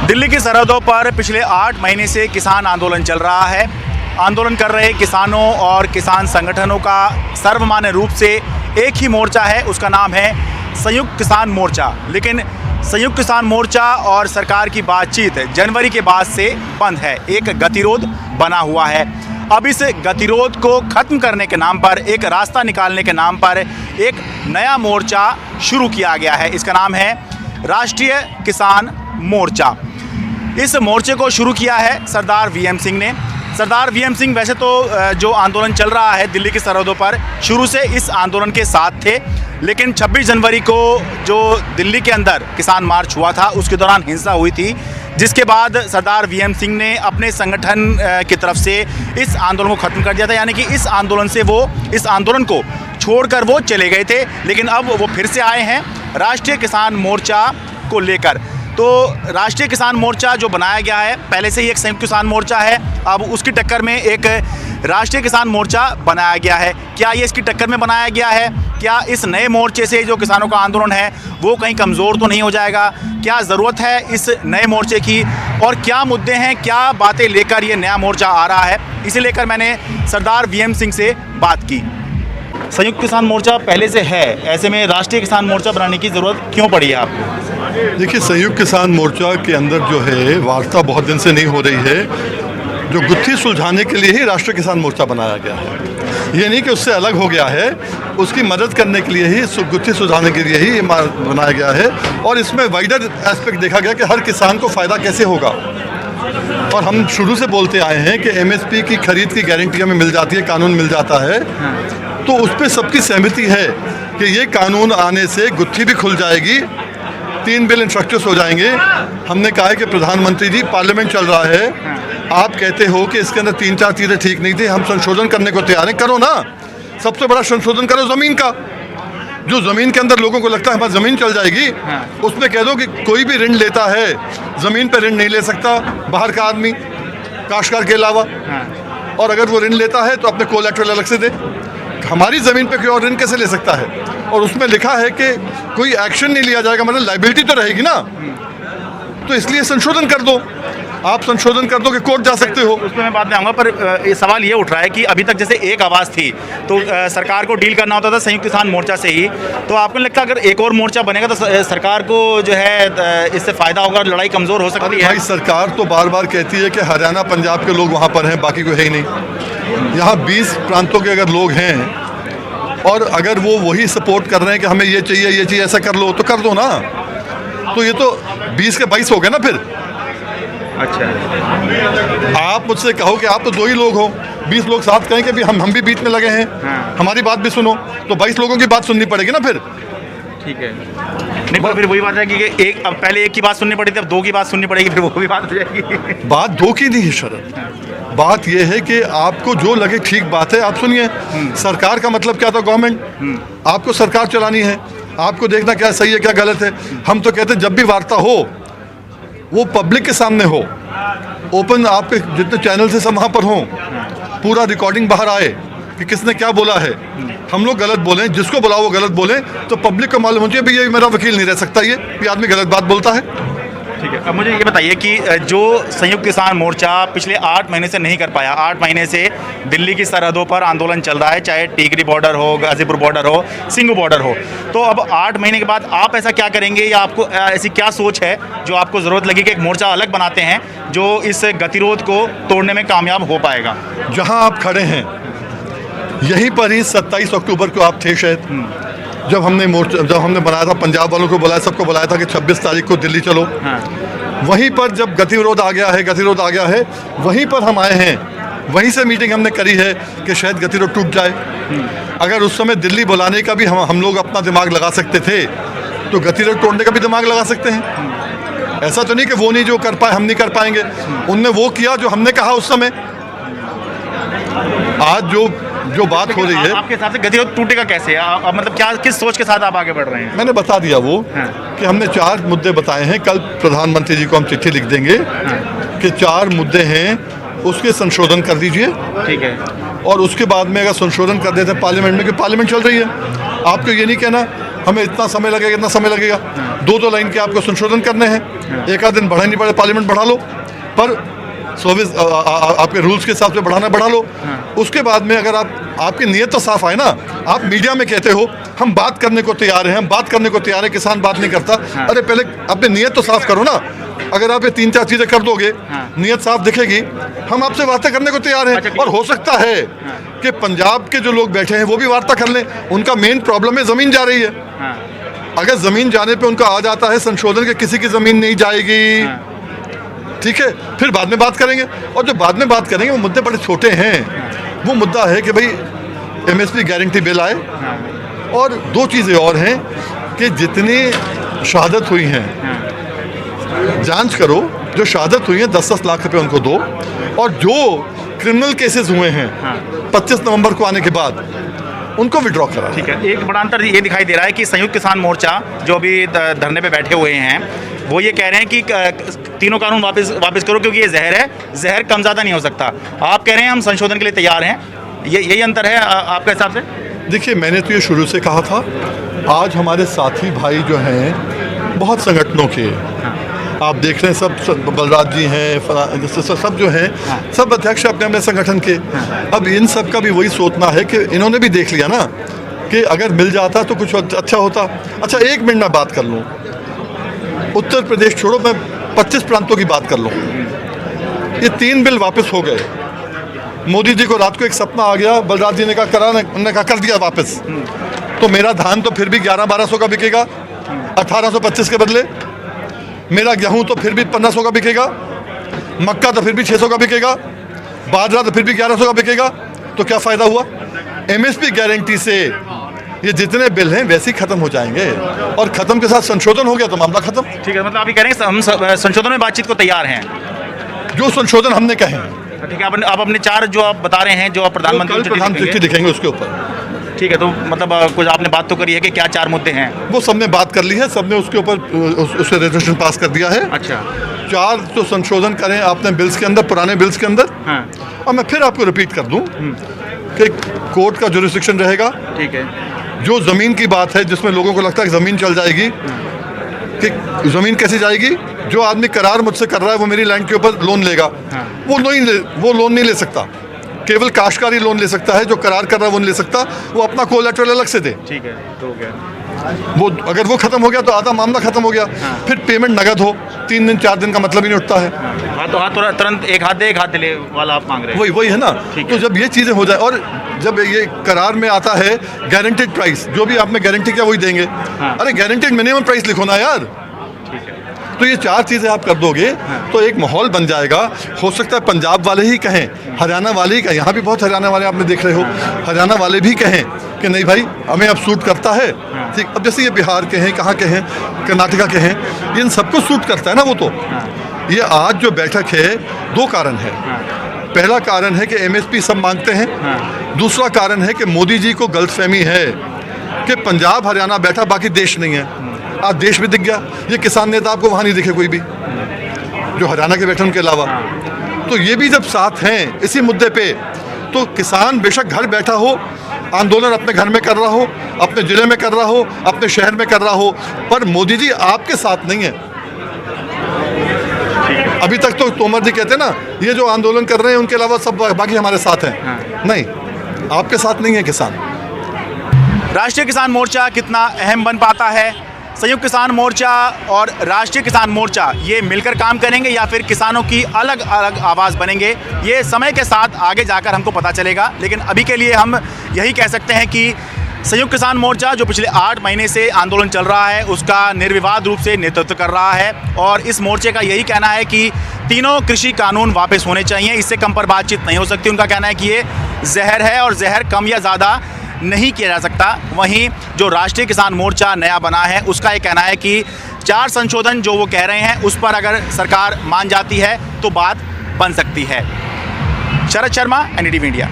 दिल्ली की सरहदों पर पिछले 8 महीने से किसान आंदोलन चल रहा है। आंदोलन कर रहे किसानों और किसान संगठनों का सर्वमान्य रूप से एक ही मोर्चा है, उसका नाम है संयुक्त किसान मोर्चा। लेकिन संयुक्त किसान मोर्चा और सरकार की बातचीत जनवरी के बाद से बंद है, एक गतिरोध बना हुआ है। अब इस गतिरोध को ख़त्म करने के नाम पर, एक रास्ता निकालने के नाम पर एक नया मोर्चा शुरू किया गया है। इसका नाम है राष्ट्रीय किसान मोर्चा। इस मोर्चे को शुरू किया है सरदार वीएम सिंह ने। सरदार वीएम सिंह वैसे तो जो आंदोलन चल रहा है दिल्ली की सरहदों पर, शुरू से इस आंदोलन के साथ थे, लेकिन 26 जनवरी को जो दिल्ली के अंदर किसान मार्च हुआ था उसके दौरान हिंसा हुई थी, जिसके बाद सरदार वीएम सिंह ने अपने संगठन की तरफ से इस आंदोलन को ख़त्म कर दिया था। यानी कि इस आंदोलन को छोड़कर वो चले गए थे, लेकिन अब वो फिर से आए हैं राष्ट्रीय किसान मोर्चा को लेकर। तो राष्ट्रीय किसान मोर्चा जो बनाया गया है, पहले से ही एक संयुक्त किसान मोर्चा है, अब उसकी टक्कर में एक राष्ट्रीय किसान मोर्चा बनाया गया है। क्या ये इसकी टक्कर में बनाया गया है? क्या इस नए मोर्चे से जो किसानों का आंदोलन है वो कहीं कमज़ोर तो नहीं हो जाएगा? क्या ज़रूरत है इस नए मोर्चे की, और क्या मुद्दे हैं, क्या बातें लेकर ये नया मोर्चा आ रहा है? इसे लेकर मैंने सरदार वीएम सिंह से बात की। संयुक्त किसान मोर्चा पहले से है, ऐसे में राष्ट्रीय किसान मोर्चा बनाने की ज़रूरत क्यों पड़ी है आपको? देखिए, संयुक्त किसान मोर्चा के अंदर जो है वार्ता बहुत दिन से नहीं हो रही है, जो गुत्थी सुलझाने के लिए ही राष्ट्रीय किसान मोर्चा बनाया गया है। ये नहीं कि उससे अलग हो गया है, उसकी मदद करने के लिए ही, गुत्थी सुलझाने के लिए ही ये बनाया गया है। और इसमें वाइडर एस्पेक्ट देखा गया कि हर किसान को फ़ायदा कैसे होगा। और हम शुरू से बोलते आए हैं कि एमएसपी की खरीद की गारंटी हमें मिल जाती है, कानून मिल जाता है, तो उस पर सबकी सहमति है कि ये कानून आने से गुत्थी भी खुल जाएगी, 3 बिल इंफ्रास्ट्रक्चर्स हो जाएंगे। हमने कहा है कि प्रधानमंत्री जी, पार्लियामेंट चल रहा है, आप कहते हो कि इसके अंदर 3-4 चीज़ें ठीक नहीं थी, हम संशोधन करने को तैयार हैं, करो ना। सबसे बड़ा संशोधन करो ज़मीन का। जो ज़मीन के अंदर लोगों को लगता है हमारी ज़मीन चल जाएगी, उसमें कह दो कि कोई भी ऋण लेता है ज़मीन पर ऋण नहीं ले सकता बाहर का आदमी, काश्तकार के अलावा। और अगर वो ऋण लेता है तो अपने कोलैटरल अलग से दे। हमारी ज़मीन पे कोई और ऋण कैसे ले सकता है? और उसमें लिखा है कि कोई एक्शन नहीं लिया जाएगा, मतलब लायबिलिटी तो रहेगी ना। तो इसलिए संशोधन कर दो, आप संशोधन कर दो कि कोर्ट जा सकते हो। उसमें मैं बाद में आऊँगा, पर ये सवाल ये उठ रहा है कि अभी तक जैसे एक आवाज़ थी तो सरकार को डील करना होता था संयुक्त किसान मोर्चा से ही, तो आपको नहीं लगता अगर एक और मोर्चा बनेगा तो सरकार को जो है इससे फ़ायदा होगा, लड़ाई कमज़ोर हो सकती है? भाई, सरकार तो बार बार कहती है कि हरियाणा पंजाब के लोग वहाँ पर हैं, बाकी कोई है ही नहीं। यहाँ 20 प्रांतों के अगर लोग हैं और अगर वो वही सपोर्ट कर रहे हैं कि हमें ये चाहिए ऐसा कर लो, तो कर दो ना। तो ये तो 20 के 22 हो गए ना फिर। अच्छा, आप मुझसे कहो कि आप तो 2 ही लोग हो, 20 लोग साथ कहें कि भी हम भी बीच में लगे हैं, हमारी बात भी सुनो, तो 22 लोगों की बात सुननी पड़ेगी ना फिर। ठीक है, नहीं पर फिर वही बात है कि एक, अब पहले एक की बात सुननी पड़ी थी, अब 2 की बात सुननी पड़ेगी, फिर वो भी बात हो जाएगी। बात 2 की नहीं है शरद, बात यह है कि आपको जो लगे ठीक बात है आप सुनिए। सरकार का मतलब क्या था? गवर्नमेंट। आपको सरकार चलानी है, आपको देखना क्या सही है क्या गलत है। हम तो कहते हैं जब भी वार्ता हो वो पब्लिक के सामने हो, ओपन, आपके जितने चैनल से सब वहाँ पर हों, पूरा रिकॉर्डिंग बाहर आए कि किसने क्या बोला है। हम लोग गलत बोलें, जिसको बुलाओ वो गलत बोलें, तो पब्लिक को मालूम होती है भी ये मेरा वकील नहीं रह सकता, ये आदमी गलत बात बोलता है। ठीक है, अब मुझे ये बताइए कि जो संयुक्त किसान मोर्चा पिछले 8 महीने से नहीं कर पाया, 8 महीने से दिल्ली की सरहदों पर आंदोलन चल रहा है, चाहे टिकरी बॉर्डर हो, गाजीपुर बॉर्डर हो, सिंघू बॉर्डर हो, तो अब 8 महीने के बाद आप ऐसा क्या करेंगे, या आपको ऐसी क्या सोच है जो आपको ज़रूरत लगी कि एक मोर्चा अलग बनाते हैं जो इस गतिरोध को तोड़ने में कामयाब हो पाएगा? जहाँ आप खड़े हैं यहीं पर ही 27 अक्टूबर को आप थे शायद, जब हमने बनाया था, पंजाब वालों को बुलाया, सबको बुलाया था कि 26 तारीख को दिल्ली चलो। वहीं पर जब गतिरोध आ गया है, वहीं पर हम आए हैं, वहीं से मीटिंग हमने करी है कि शायद गतिरोध टूट जाए। अगर उस समय दिल्ली बुलाने का भी हम लोग अपना दिमाग लगा सकते थे, तो गतिरोध तोड़ने का भी दिमाग लगा सकते हैं। ऐसा तो नहीं कि वो नहीं जो कर पाए हम नहीं कर पाएंगे। उनने वो किया जो हमने कहा उस समय। आज जो बात हो रही है, आपके हिसाब से गतिरोध टूटेगा कैसे? मतलब क्या, किस सोच के साथ आप आगे बढ़ रहे हैं? मैंने बता दिया वो कि हमने 4 मुद्दे बताए हैं। कल प्रधानमंत्री जी को हम चिट्ठी लिख देंगे कि 4 मुद्दे हैं, उसके संशोधन कर दीजिए। ठीक है। और उसके बाद में अगर संशोधन कर देते हैं पार्लियामेंट में, कि पार्लियामेंट चल रही है, आपको ये नहीं कहना हमें इतना समय लगेगा, इतना समय लगेगा। 2 लाइन के आपको संशोधन करने हैं, एक आध दिन बढ़ा नहीं पड़े, पार्लियामेंट बढ़ा लो, पर सर्विस आपके रूल्स के हिसाब से बढ़ाना बढ़ा लो। उसके बाद में अगर आपकी नीयत तो साफ आए ना, आप मीडिया में कहते हो हम बात करने को तैयार हैं, हम बात करने को तैयार है, किसान बात नहीं करता। अरे पहले अपनी नीयत तो साफ करो ना। अगर आप ये 3-4 चीज़ें कर दोगे, नीयत साफ दिखेगी, हम आपसे बातें करने को तैयार हैं। और हो सकता है कि पंजाब के जो लोग बैठे हैं वो भी वार्ता कर लें। उनका मेन प्रॉब्लम है ज़मीन जा रही है। अगर ज़मीन जाने पे उनका आ जाता है संशोधन के किसी की ज़मीन नहीं जाएगी, ठीक है, फिर बाद में बात करेंगे। और जो बाद में बात करेंगे वो मुद्दे बड़े छोटे हैं। वो मुद्दा है कि भाई MSP गारंटी बिल आए, और 2 चीज़ें और हैं कि जितनी शहादत हुई हैं जांच करो, जो शहादत हुई है 10-10 लाख रुपए उनको दो, और जो क्रिमिनल केसेस हुए हैं 25 नवंबर को आने के बाद उनको विड्रॉ करा। ठीक है, एक बड़ा अंतर ये दिखाई दे रहा है कि संयुक्त किसान मोर्चा जो अभी धरने पे बैठे हुए हैं वो ये कह रहे हैं कि तीनों कानून वापस करो क्योंकि ये जहर है, जहर कम ज़्यादा नहीं हो सकता। आप कह रहे हैं हम संशोधन के लिए तैयार हैं, यही अंतर है आपके हिसाब से? देखिए, मैंने तो ये शुरू से कहा था। आज हमारे साथी भाई जो हैं बहुत संगठनों के, आप देख रहे हैं सब बलराज जी हैं, सब जो हैं सब अध्यक्ष अपने अपने संगठन के। अब इन सब का भी वही सोचना है कि इन्होंने भी देख लिया ना कि अगर मिल जाता तो कुछ अच्छा होता। अच्छा, 1 मिनट में बात कर लूँ, उत्तर प्रदेश छोड़ो, मैं 25 प्रांतों की बात कर लूँ। ये 3 बिल वापस हो गए। मोदी जी को रात को एक सपना आ गया, बलराज जी ने कहा उन्होंने कहा कर दिया वापस। तो मेरा धान तो फिर भी 1100-1200 का बिकेगा 1825 के बदले, मेरा गेहूं तो फिर भी 1500 का बिकेगा, मक्का तो फिर भी 600 का बिकेगा, बाजरा तो फिर भी 1100 का बिकेगा। तो क्या फ़ायदा हुआ? MSP गारंटी से ये जितने बिल हैं वैसे ही खत्म हो जाएंगे, और खत्म के साथ संशोधन हो गया तो मामला खत्म। ठीक है, मतलब आप ये कह रहे हैं हम संशोधन में बातचीत को तैयार हैं, जो संशोधन हमने कहे हैं। ठीक है, आप अपने 4 जो आप बता रहे हैं, जो आप प्रधानमंत्री दिखेंगे उसके ऊपर। ठीक है, तो मतलब कुछ आपने बात तो करी है कि क्या 4 मुद्दे हैं? वो सबने बात कर ली है, सबने उसके ऊपर उससे रेजोल्यूशन पास कर दिया है। अच्छा, 4 तो संशोधन करें आपने बिल्स के अंदर, पुराने बिल्स के अंदर। हाँ। और मैं फिर आपको रिपीट कर दूं कि कोर्ट का जुरिस्डिक्शन रहेगा। ठीक है, जो ज़मीन की बात है जिसमें लोगों को लगता है कि ज़मीन चल जाएगी, कि ज़मीन कैसे जाएगी? जो आदमी करार मुझसे कर रहा है वो मेरी लैंड के ऊपर लोन लेगा। हाँ। वो लोन नहीं ले सकता, केवल काश्तकारी लोन ले सकता है। जो करार कर रहा है वो नहीं ले सकता, वो अपना कोलैटरल अलग से दे। ठीक है, तो हो गया। वो अगर वो खत्म हो गया तो आधा मामला खत्म हो गया। हाँ। फिर पेमेंट नगद हो, 3 दिन 4 दिन का मतलब ही नहीं उठता है। हाँ, तो हाथ तुरंत एक हाथ दे एक हाथ ले वाला आप मांग रहे हैं। वही है ना। तो जब ये चीज़ें हो जाए, और जब ये करार में आता है गारंटेड प्राइस, जो भी आपने गारंटी किया वही देंगे। हाँ। अरे गारंटेड मिनिमम प्राइस लिखो ना यार। तो ये 4 चीज़ें आप कर दोगे। हाँ। तो एक माहौल बन जाएगा। हो सकता है पंजाब वाले ही कहें, हरियाणा वाले ही कहें, यहाँ भी बहुत हरियाणा वाले आपने देख रहे हो। हाँ। हरियाणा वाले भी कहें कि नहीं भाई हमें अब सूट करता है। हाँ। ठीक, अब जैसे ये बिहार के हैं, कहाँ के हैं, कर्नाटका के हैं, इन सबको सूट करता है ना वो। तो हाँ। ये आज जो बैठक है 2 कारण है। हाँ। पहला कारण है कि MSP सब मांगते हैं। हाँ। दूसरा कारण है कि मोदी जी को गलतफहमी है कि पंजाब हरियाणा बैठा, बाकी देश नहीं है। आज देश भी दिख गया। ये किसान नेता आपको वहाँ नहीं दिखे कोई भी, जो हरियाणा के बैठे उनके अलावा। तो ये भी जब साथ हैं इसी मुद्दे पे, तो किसान बेशक घर बैठा हो, आंदोलन अपने घर में कर रहा हो, अपने ज़िले में कर रहा हो, अपने शहर में कर रहा हो, पर मोदी जी आपके साथ नहीं है। अभी तक तो तोमर जी कहते हैं ना, ये जो आंदोलन कर रहे हैं उनके अलावा सब बाकी हमारे साथ हैं। नहीं, आपके साथ नहीं है किसान। राष्ट्रीय किसान मोर्चा कितना अहम बन पाता है? संयुक्त किसान मोर्चा और राष्ट्रीय किसान मोर्चा ये मिलकर काम करेंगे या फिर किसानों की अलग अलग आवाज़ बनेंगे? ये समय के साथ आगे जाकर हमको पता चलेगा। लेकिन अभी के लिए हम यही कह सकते हैं कि संयुक्त किसान मोर्चा जो पिछले 8 महीने से आंदोलन चल रहा है उसका निर्विवाद रूप से नेतृत्व कर रहा है, और इस मोर्चे का यही कहना है कि तीनों कृषि कानून वापस होने चाहिए। इससे कम पर बातचीत नहीं हो सकती। उनका कहना है कि ये जहर है और जहर कम या ज़्यादा नहीं किया जा सकता। वहीं जो राष्ट्रीय किसान मोर्चा नया बना है उसका ये कहना है कि 4 संशोधन जो वो कह रहे हैं उस पर अगर सरकार मान जाती है तो बात बन सकती है। Sharad Sharma, NDTV India.